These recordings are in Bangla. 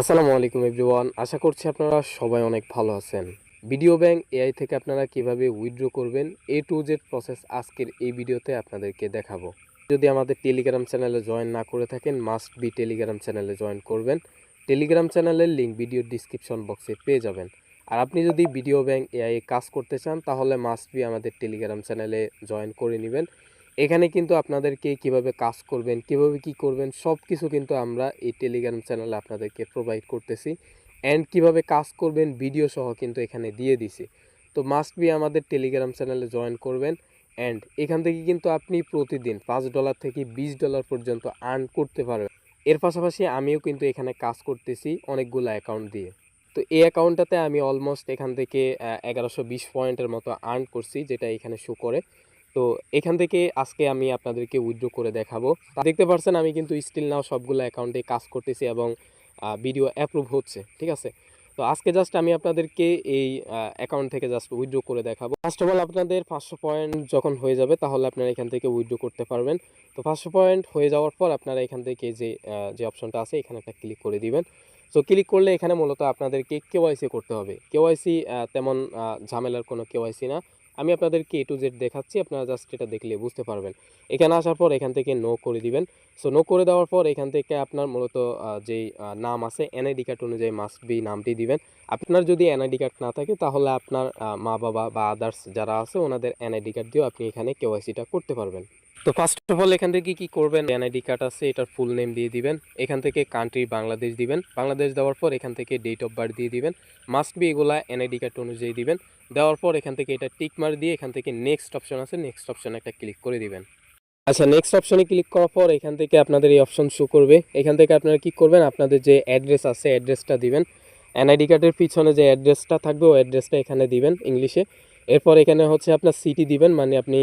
আসসালামু আলাইকুম এভরিওয়ান, আশা করছি আপনারা সবাই অনেক ভালো আছেন। ভিডিও ব্যাংক এআই থেকে আপনারা কিভাবে উইথড্র করবেন এ টু জেড প্রসেস আজকের এই ভিডিওতে আপনাদেরকে দেখাবো। যদি আমাদের টেলিগ্রাম চ্যানেলে জয়েন না করে থাকেন মাস্ট বি টেলিগ্রাম চ্যানেলে জয়েন করবেন। টেলিগ্রাম চ্যানেলের লিঙ্ক ভিডিওর ডিসক্রিপশন বক্সে পেয়ে যাবেন। আর আপনি যদি ভিডিও ব্যাংক এআই কাজ করতে চান তাহলে মাস্ট বি আমাদের টেলিগ্রাম চ্যানেলে জয়েন করে নেবেন। এখানে কিন্তু আপনাদেরকে কিভাবে কাজ করবেন, কিভাবে কি করবেন সব কিছু কিন্তু আমরা এই টেলিগ্রাম চ্যানেলে আপনাদেরকে প্রোভাইড করতেছি। অ্যান্ড কিভাবে কাজ করবেন ভিডিও সহ কিন্তু এখানে দিয়ে দিছি। তো মাস্ট বি আমাদের টেলিগ্রাম চ্যানেলে জয়েন করবেন। অ্যান্ড এখান থেকে কিন্তু আপনি প্রতিদিন $5 থেকে $20 পর্যন্ত আর্ন করতে পারবেন। এর পাশাপাশি আমিও কিন্তু এখানে কাজ করতেছি অনেকগুলো অ্যাকাউন্ট দিয়ে। তো এই অ্যাকাউন্টটাতে আমি অলমোস্ট এখান থেকে 1120 পয়েন্টের মতো আর্ন করছি, যেটা এখানে শো করে। তো এখান থেকে আজকে আমি আপনাদেরকে উইথড্র করে দেখাবো। দেখতে পাচ্ছেন আমি কিন্তু স্টিল নাও সবগুলো অ্যাকাউন্টে কাজ করতেছি এবং ভিডিও অ্যাপ্রুভ হচ্ছে, ঠিক আছে। তো আজকে জাস্ট আমি আপনাদেরকে এই অ্যাকাউন্ট থেকে জাস্ট উইথড্র করে দেখাবো। ফার্স্ট অফ অল আপনাদের 500 পয়েন্ট যখন হয়ে যাবে তাহলে আপনারা এখান থেকে উইথড্র করতে পারবেন। তো 500 পয়েন্ট হয়ে যাওয়ার পর আপনারা এখান থেকে যে অপশনটা আছে এখানে একটা ক্লিক করে দিবেন। সো ক্লিক করলে এখানে মূলত আপনাদেরকে কেওয়াইসি করতে হবে। কেওয়াইসি তেমন ঝামেলার কোনো কেওয়াইসি না। আমি আপনাদেরকে এ টু জেড দেখাচ্ছি, আপনারা জাস্ট এটা দেখলে বুঝতে পারবেন। এখানে আসার পর এখান থেকে নো করে দিবেন। সো নো করে দেওয়ার পর এখান থেকে আপনার মূলত যেই নাম আছে এনআইডি কার্ড অনুযায়ী মাস্ট বি নামটি দিবেন। আপনার যদি এনআইডি কার্ড না থাকে তাহলে আপনার মা বাবা বা আদার্স যারা আছে ওনাদের এনআইডি কার্ড দিয়েও আপনি এখানে কেওয়াইসিটা করতে পারবেন। তো ফার্স্ট অফ অল এখান থেকে কি করবেন, এনআইডি কার্ড আছে এটার ফুল নেম দিয়ে দিবেন। এখান থেকে কান্ট্রি বাংলাদেশ দিবেন। বাংলাদেশ দেওয়ার পর এখান থেকে ডেট অফ বার্থ দিয়ে দিবেন। মাস্ট বি এগুলা এনআইডি কার্ড অনুযায়ী দিবেন। দেওয়ার পর এখান থেকে এটা টিক মার দিয়ে এখান থেকে নেক্সট অপশন আছে, নেক্সট অপশনে একটা ক্লিক করে দিবেন। আচ্ছা, নেক্সট অপশনে ক্লিক করার পর এখান থেকে আপনাদের এই অপশন শো করবে। এখান থেকে আপনারা কি করবেন, আপনাদের যে অ্যাড্রেস আছে অ্যাড্রেসটা দিবেন। এনআইডি কার্ডের পিছনে যে অ্যাড্রেসটা থাকবে ওই অ্যাড্রেসটা এখানে দিবেন ইংলিশে। এরপর এখানে হচ্ছে আপনার সিটি দিবেন, মানে আপনি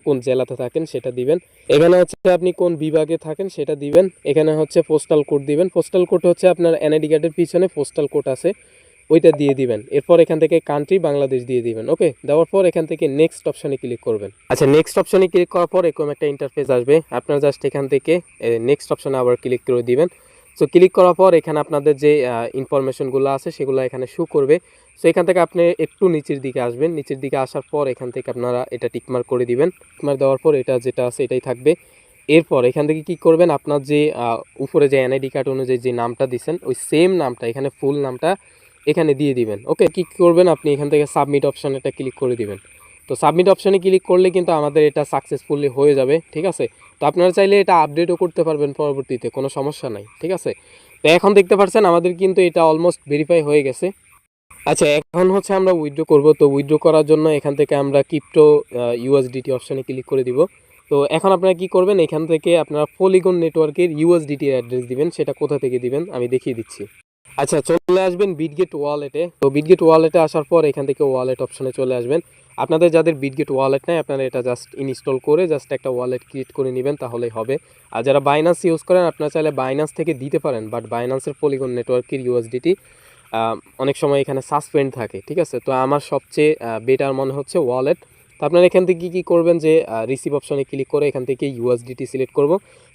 কোন জেলাতে থাকেন সেটা দিবেন। এখানে হচ্ছে আপনি কোন বিভাগে থাকেন সেটা দিবেন। এখানে হচ্ছে পোস্টাল কোড দিবেন। পোস্টাল কোড হচ্ছে আপনার এনআইডি কার্ডের পিছনে পোস্টাল কোড আছে ওইটা দিয়ে দিবেন। এরপর এখান থেকে কান্ট্রি বাংলাদেশ দিয়ে দিবেন। ওকে, দেওয়ার পর এখান থেকে নেক্সট অপশনে ক্লিক করবেন। আচ্ছা, নেক্সট অপশনে ক্লিক করার পর এরকম একটা ইন্টারফেস আসবে। আপনারা জাস্ট এখান থেকে নেক্সট অপশনে আবার ক্লিক করে দিবেন। সো ক্লিক করার পর এখানে আপনাদের যে ইনফরমেশনগুলো আছে সেগুলো এখানে শো করবে। সো এখান থেকে আপনি একটু নিচের দিকে আসবেন। নিচের দিকে আসার পর এখান থেকে আপনারা এটা টিকমার্ক করে দিবেন। টিকমার্ক দেওয়ার পর এটা যেটা আছে এটাই থাকবে। এরপর এখান থেকে কি করবেন, আপনার যে উপরে যে এনআইডি কার্ড অনুযায়ী যে নামটা দিচ্ছেন ওই সেম নামটা এখানে ফুল নামটা এখানে দিয়ে দিবেন। ওকে, কি করবেন আপনি এখান থেকে সাবমিট অপশানটা ক্লিক করে দিবেন। তো সাবমিট অপশানে ক্লিক করলে কিন্তু আমাদের এটা সাকসেসফুলি হয়ে যাবে, ঠিক আছে। তো আপনারা চাইলে এটা আপডেটও করতে পারবেন পরবর্তীতে, কোনো সমস্যা নাই, ঠিক আছে। তো এখন দেখতে পাচ্ছেন আমাদের কিন্তু এটা অলমোস্ট ভেরিফাই হয়ে গেছে। আচ্ছা, এখন হচ্ছে আমরা উইথড্র করব। তো উইথড্র করার জন্য এখান থেকে আমরা ক্রিপ্টো ইউএসডিটি অপশানে ক্লিক করে দিব। তো এখন আপনারা কি করবেন, এখান থেকে আপনারা পলিগন নেটওয়ার্কের ইউএসডিটির অ্যাড্রেস দিবেন। সেটা কোথা থেকে দিবেন আমি দেখিয়ে দিচ্ছি। আচ্ছা, চলে আসবেন বিটগেট ওয়ালেটে। তো বিটগেট ওয়ালেটে আসার পর এখান থেকে ওয়ালেট অপশনে চলে আসবেন। আপনাদের যাদের বিটগেট ওয়ালেট নেই আপনারা এটা জাস্ট ইনস্টল করে জাস্ট একটা ওয়ালেট ক্রিয়েট করে নেবেন, তাহলেই হবে। আর যারা বাইন্যান্স ইউজ করেন আপনারা চাইলে বাইন্যান্স থেকে দিতে পারেন, বাট বাইন্যান্সের পলিগন নেটওয়ার্কের ইউএসডিটি অনেক সময় এখানে সাসপেন্ড থাকে, ঠিক আছে। তো আমার সবচেয়ে বেটার মনে হচ্ছে ওয়ালেট। তো আপনারা এখান থেকে কী করবেন, যে রিসিভ অপশনে ক্লিক করে এখান থেকে ইউএসডিটি সিলেক্ট করব।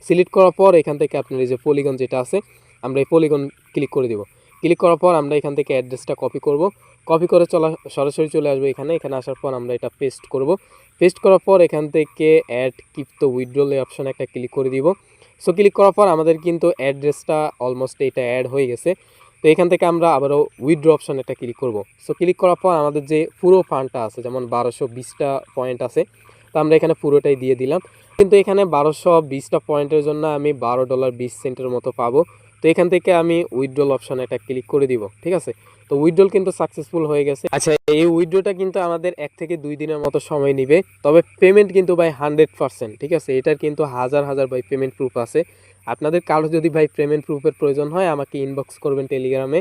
সিলেক্ট করার পর এখান থেকে আপনার এই যে পলিগন যেটা আছে আমরা এই পলিগন ক্লিক করে দিব। ক্লিক করার পর আমরা এখান থেকে অ্যাড্রেসটা কপি করব। কপি করে সরাসরি চলে আসবো এখানে। এখানে আসার পর আমরা এটা পেস্ট করব। পেস্ট করার পর এখান থেকে অ্যাড ক্রিপ্টো উইথড্রল এই অপশনে একটা ক্লিক করে দিব। সো ক্লিক করার পর আমাদের কিন্তু অ্যাড্রেসটা অলমোস্ট এটা অ্যাড হয়ে গেছে। তো এখান থেকে আমরা আবারও উইথড্র অপশন একটা ক্লিক করব। সো ক্লিক করার পর আমাদের যে পুরো ফান্ডটা আছে, যেমন 1220টা পয়েন্ট আছে, তো আমরা এখানে পুরোটাই দিয়ে দিলাম। কিন্তু এখানে 1220টা পয়েন্টের জন্য আমি $12.20 মতো পাবো। তো এখান থেকে আমি উইথড্রল অপশনে একটা ক্লিক করে দিব, ঠিক আছে। তো উইথড্রল কিন্তু সাকসেসফুল হয়ে গেছে। আচ্ছা, এই উইথড্রটা কিন্তু আমাদের 1 থেকে 2 দিনের মতো সময় নেবে। তবে পেমেন্ট কিন্তু ভাই 100%, ঠিক আছে। এটার কিন্তু হাজার হাজার ভাই পেমেন্ট প্রুফ আছে। আপনাদের কারো যদি ভাই পেমেন্ট প্রুফের প্রয়োজন হয় আমাকে ইনবক্স করবেন টেলিগ্রামে।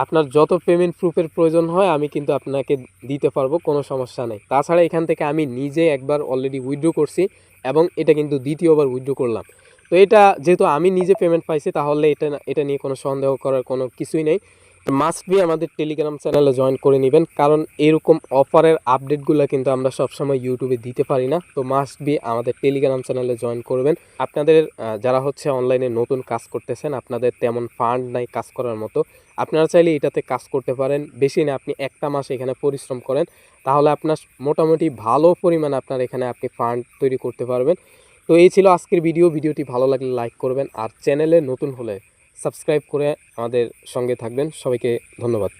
আপনার যত পেমেন্ট প্রুফের প্রয়োজন হয় আমি কিন্তু আপনাকে দিতে পারবো, কোনো সমস্যা নেই। তাছাড়া এখান থেকে আমি নিজে একবার অলরেডি উইথড্র করছি এবং এটা কিন্তু দ্বিতীয়বার উইথড্র করলাম। তো এটা যেহেতু আমি নিজে পেমেন্ট পাইছি তাহলে এটা নিয়ে কোনো সন্দেহ করার কোনো কিছুই নেই। মাস্ট বি আমাদের টেলিগ্রাম চ্যানেলে জয়েন করে নেবেন, কারণ এরকম অফারের আপডেটগুলো কিন্তু আমরা সবসময় ইউটিউবে দিতে পারি না। তো মাস্ট বি আমাদের টেলিগ্রাম চ্যানেলে জয়েন করবেন। আপনাদের যারা হচ্ছে অনলাইনে নতুন কাজ করতেছেন, আপনাদের তেমন ফান্ড নাই কাজ করার মতো, আপনারা চাইলে এটাতে কাজ করতে পারেন। বেশি না, আপনি একটা মাস এখানে পরিশ্রম করেন, তাহলে আপনার মোটামুটি ভালো পরিমাণে আপনার এখানে আপনি ফান্ড তৈরি করতে পারবেন। তো এই ছিল আজকের ভিডিওটি ভালো লাগলে লাইক করবেন, আর চ্যানেলে নতুন হলে সাবস্ক্রাইব করে আমাদের সঙ্গে থাকবেন। সবাইকে ধন্যবাদ।